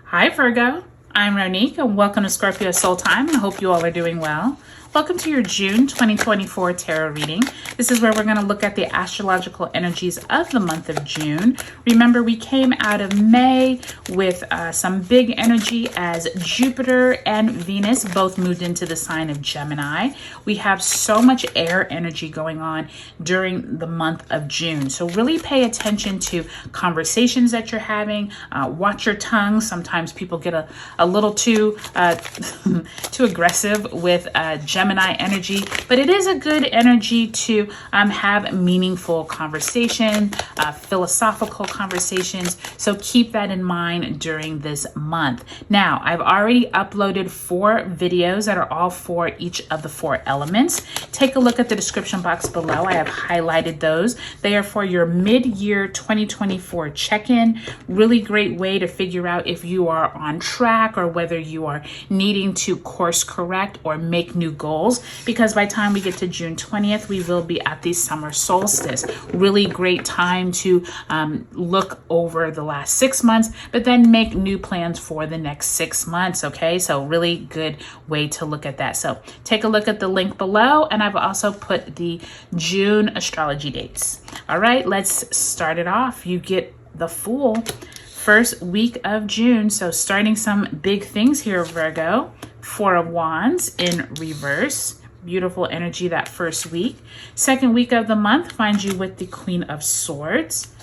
Hi Virgo, I'm Ronique and welcome to Scorpio Soul Time. I hope you all are doing well. Welcome to your June 2024 tarot reading. This is where we're going to look at the astrological energies of the month of June. Remember, we came out of May with some big energy as Jupiter and Venus both moved into the sign of Gemini. We have so much air energy going on during the month of June. So really pay attention to conversations that you're having. Watch your tongue. Sometimes people get a little too aggressive with Gemini energy, but it is a good energy to have meaningful conversation, philosophical conversations. So keep that in mind during this month. Now, I've already uploaded 4 videos that are all for each of the 4 elements. Take a look at the description box below. I have highlighted those. They are for your mid-year 2024 check-in. Really great way to figure out if you are on track or whether you are needing to course correct or make new goals, because by the time we get to June 20th, we will be at the summer solstice. Really great time to look over the last 6 months, but then make new plans for the next 6 months. Okay, so really good way to look at that. So take a look at the link below, and I've also put the June astrology dates. All right, let's start it off. You get the Fool first week of June. So starting some big things here, Virgo. 4 of Wands in reverse. Beautiful energy that first week. Second week of the month finds you with the Queen of Swords,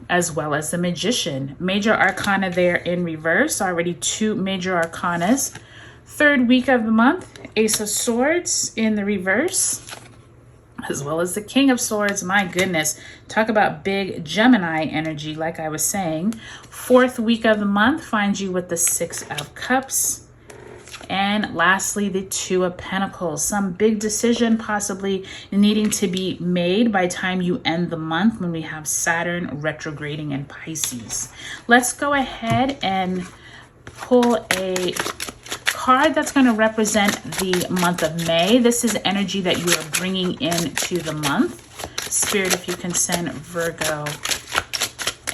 as well as the Magician. Major Arcana there in reverse. Already 2 major arcanas. Third week of the month, Ace of Swords in the reverse, as well as the King of Swords. My goodness, talk about big Gemini energy, like I was saying. Fourth week of the month finds you with the 6 of Cups. And lastly, the 2 of Pentacles. Some big decision possibly needing to be made by the time you end the month when we have Saturn retrograding in Pisces. Let's go ahead and pull a card that's going to represent the month of May. This is energy that you are bringing into the month. Spirit, if you can send Virgo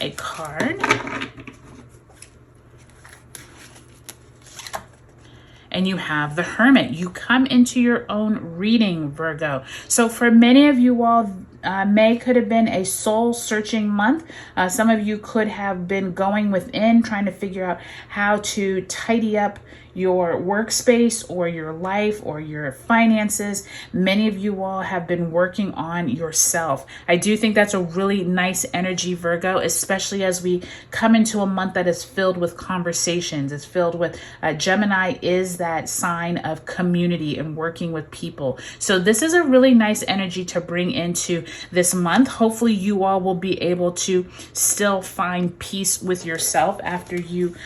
a card. And you have the Hermit. You come into your own reading, Virgo. So for many of you all, May could have been a soul-searching month. Some of you could have been going within, trying to figure out how to tidy up your workspace or your life or your finances. Many of you all have been working on yourself. I do think that's a really nice energy, Virgo, especially as we come into a month that is filled with conversations. It's filled with Gemini is that sign of community and working with people. So this is a really nice energy to bring into this month. Hopefully you all will be able to still find peace with yourself after you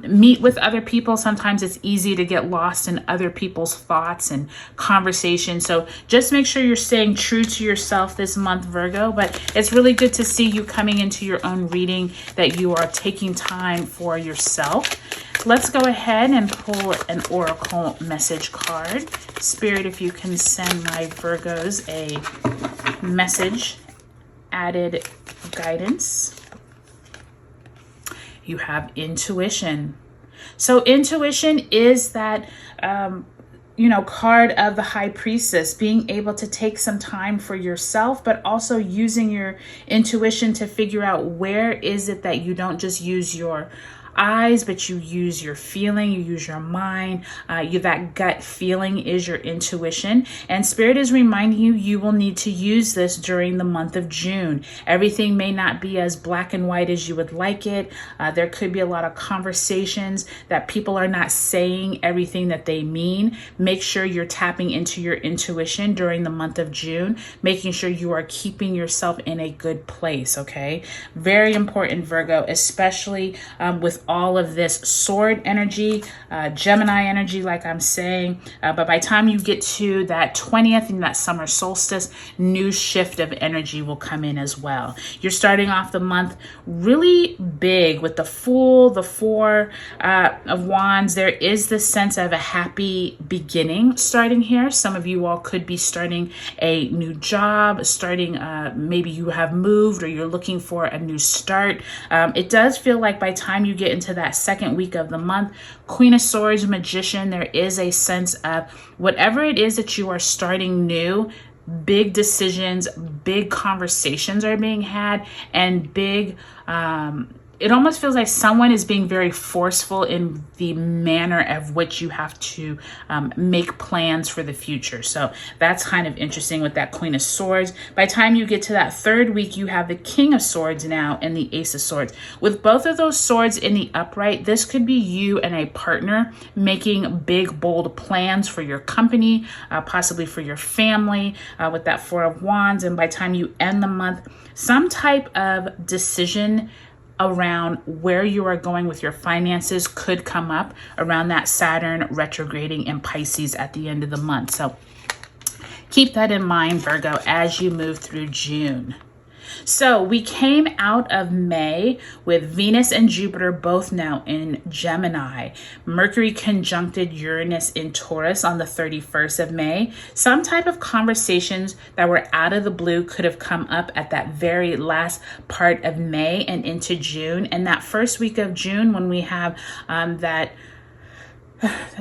meet with other people. Sometimes it's easy to get lost in other people's thoughts and conversations. So just make sure you're staying true to yourself this month, Virgo. But it's really good to see you coming into your own reading, that you are taking time for yourself. Let's go ahead and pull an oracle message card. Spirit, if you can send my Virgos a message, added guidance. You have intuition. So intuition is that, card of the High Priestess, being able to take some time for yourself, but also using your intuition to figure out where is it that you don't just use your eyes, but you use your feeling, you use your mind. That gut feeling is your intuition. And Spirit is reminding you, you will need to use this during the month of June. Everything may not be as black and white as you would like it. There could be a lot of conversations that people are not saying everything that they mean. Make sure you're tapping into your intuition during the month of June, making sure you are keeping yourself in a good place, okay? Very important, Virgo, especially with all of this sword energy, Gemini energy, like I'm saying. But by the time you get to that 20th and that summer solstice, new shift of energy will come in as well. You're starting off the month really big with the Fool, the 4 of Wands. There is this sense of a happy beginning starting here. Some of you all could be starting a new job, starting maybe you have moved or you're looking for a new start. It does feel like by the time you get into that second week of the month, Queen of Swords, Magician, there is a sense of whatever it is that you are starting new, big decisions, big conversations are being had, and big, it almost feels like someone is being very forceful in the manner of which you have to make plans for the future. So that's kind of interesting with that Queen of Swords. By the time you get to that third week, you have the King of Swords now and the Ace of Swords. With both of those swords in the upright, this could be you and a partner making big, bold plans for your company, possibly for your family, with that Four of Wands. And by the time you end the month, some type of decision around where you are going with your finances could come up around that Saturn retrograding in Pisces at the end of the month. So keep that in mind, Virgo, as you move through June. So we came out of May with Venus and Jupiter both now in Gemini. Mercury conjuncted Uranus in Taurus on the 31st of May. Some type of conversations that were out of the blue could have come up at that very last part of May and into June. And that first week of June, when we have I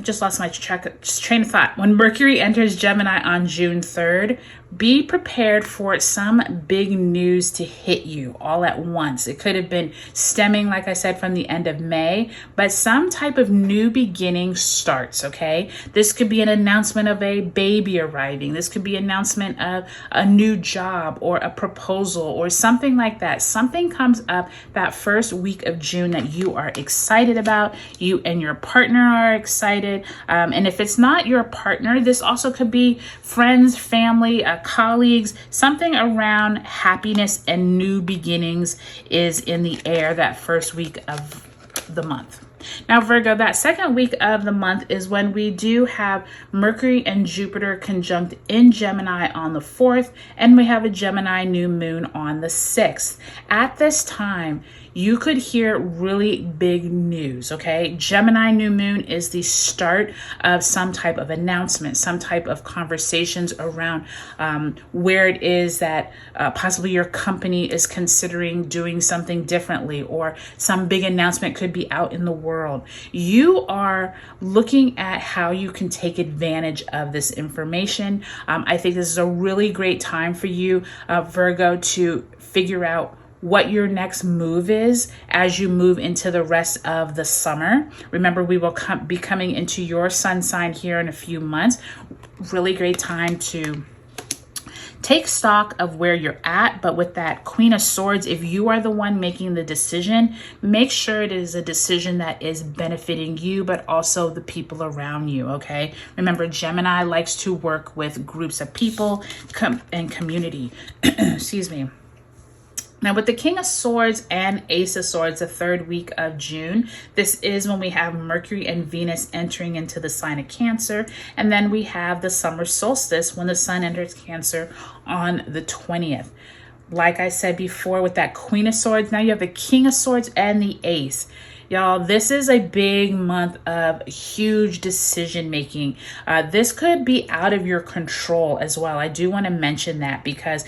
just lost my train of thought. When Mercury enters Gemini on June 3rd, be prepared for some big news to hit you all at once. It could have been stemming, like I said, from the end of May, but some type of new beginning starts, okay? This could be an announcement of a baby arriving. This could be an announcement of a new job or a proposal or something like that. Something comes up that first week of June that you are excited about. You and your partner are excited. And if it's not your partner, this also could be friends, family, colleagues. Something around happiness and new beginnings is in the air that first week of the month. Now, Virgo, that second week of the month is when we do have Mercury and Jupiter conjunct in Gemini on the 4th, and we have a Gemini new moon on the 6th. At this time, you could hear really big news, okay? Gemini new moon is the start of some type of announcement, some type of conversations around where it is that possibly your company is considering doing something differently, or some big announcement could be out in the world. You are looking at how you can take advantage of this information. I think this is a really great time for you, Virgo, to figure out what your next move is as you move into the rest of the summer. Remember, we will be coming into your sun sign here in a few months. Really great time to take stock of where you're at. But with that Queen of Swords, if you are the one making the decision, make sure it is a decision that is benefiting you, but also the people around you, okay? Remember, Gemini likes to work with groups of people and community. Excuse me. Now, with the King of Swords and Ace of Swords, the third week of June, this is when we have Mercury and Venus entering into the sign of Cancer. And then we have the summer solstice when the sun enters Cancer on the 20th. Like I said before, with that Queen of Swords, now you have the King of Swords and the Ace. Y'all, this is a big month of huge decision making. This could be out of your control as well. I do want to mention that because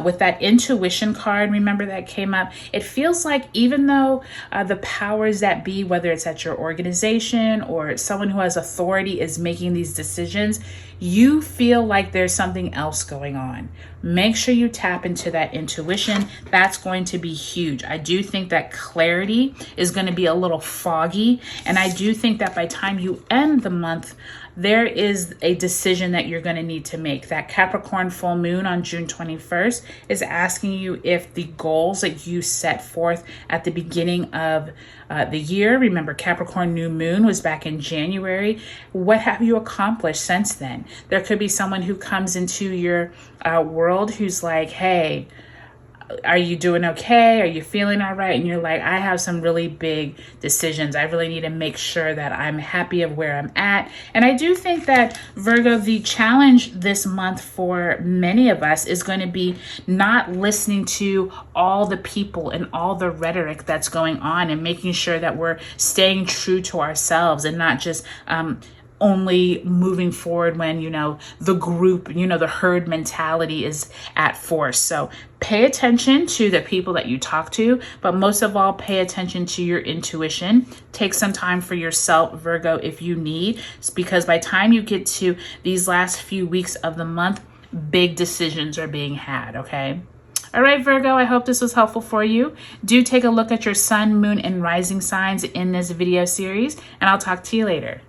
with that intuition card, remember that came up, it feels like even though the powers that be, whether it's at your organization or someone who has authority is making these decisions, you feel like there's something else going on. Make sure you tap into that intuition. That's going to be huge. I do think that clarity is going to be a little foggy. And I do think that by the time you end the month, there is a decision that you're going to need to make. That Capricorn full moon on June 21st is asking you if the goals that you set forth at the beginning of the year, remember Capricorn new moon was back in January, what have you accomplished since then? There could be someone who comes into your world who's like, hey, are you doing okay? Are you feeling all right? And you're like, I have some really big decisions. I really need to make sure that I'm happy of where I'm at. And I do think that, Virgo, the challenge this month for many of us is going to be not listening to all the people and all the rhetoric that's going on, and making sure that we're staying true to ourselves and not just only moving forward when, you know, the group, you know, the herd mentality is at force. So pay attention to the people that you talk to, but most of all, pay attention to your intuition. Take some time for yourself, Virgo, if you need, because by the time you get to these last few weeks of the month, big decisions are being had, okay? All right, Virgo, I hope this was helpful for you. Do take a look at your sun, moon, and rising signs in this video series, and I'll talk to you later.